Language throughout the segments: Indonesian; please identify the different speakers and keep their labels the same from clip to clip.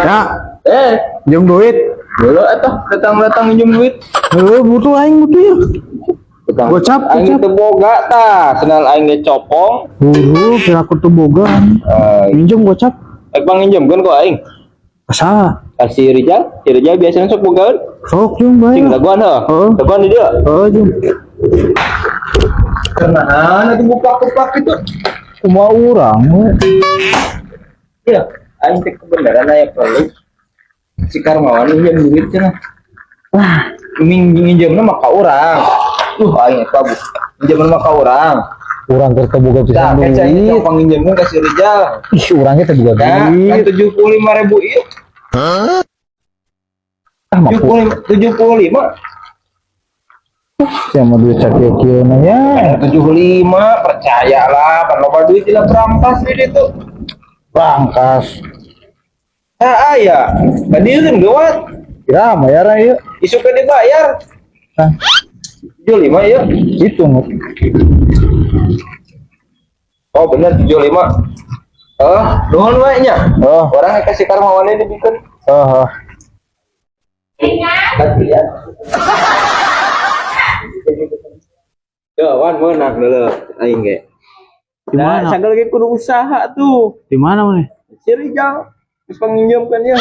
Speaker 1: Ya, jam duit.
Speaker 2: Dulu datang minjem duit.
Speaker 1: Butuh aing butuh ya. Gocap,
Speaker 2: Aing teu boga tah, senal aing ge copong.
Speaker 1: Kira aku tuh boga. Minjem gocap.
Speaker 2: Panginjemkeun ku aing.
Speaker 1: Asa?
Speaker 2: Kasih Rijal, si Rijal biasanya sok bogaeun.
Speaker 1: Sok jeung bae.
Speaker 2: Sing daguan heuh. Daguan di dieu.
Speaker 1: Jeung.
Speaker 2: Kenaan atuh bupak-bupak itu.
Speaker 1: Semua orang we.
Speaker 2: Iya, aing teh kebenaran aya perlu. Si Karmawan minjem duit cenah. Minjemna mah ka urang. Aing eta bu. Minjemna mah ka urang.
Speaker 1: Urang teh teu boga pisan duit.
Speaker 2: Kaca ieu panginjemkeun ka si Rijal.
Speaker 1: Ih, urang teh boga
Speaker 2: Kan
Speaker 1: duit.
Speaker 2: 75.000 ieu.
Speaker 1: Ah,
Speaker 2: 75.
Speaker 1: sama duit sakit kieu ya.
Speaker 2: 75 percayalah, pan loba duit dina berampas di ditu.
Speaker 1: Rangkas.
Speaker 2: Aya. Kadieun geuat.
Speaker 1: Kira bayar ieu.
Speaker 2: Isu ke dibayar.
Speaker 1: Tah,
Speaker 2: 75 ieu.
Speaker 1: itu nu.
Speaker 2: Oh bener 75. Nuhun we nya. Orang kasih Karmawannya dibikeun. Ganti ya. Yo, wan meunang deuleu aing ge.
Speaker 1: Di mana?
Speaker 2: Sagel ge kudu usaha tuh.
Speaker 1: Di mana we?
Speaker 2: Si Rijal geus panginjemkeun ya.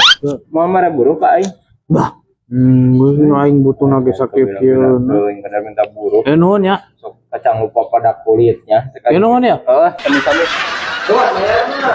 Speaker 2: Moal mare buruh ka aing.
Speaker 1: Bah. Gue aing butuh nage sakit kieu.
Speaker 2: Aing kada minta buruh.
Speaker 1: Nuhun ya.
Speaker 2: Sok kacang lupa pada kulitnya.
Speaker 1: Nuhun ya.
Speaker 2: Sami-sami. Tuh, bayarna.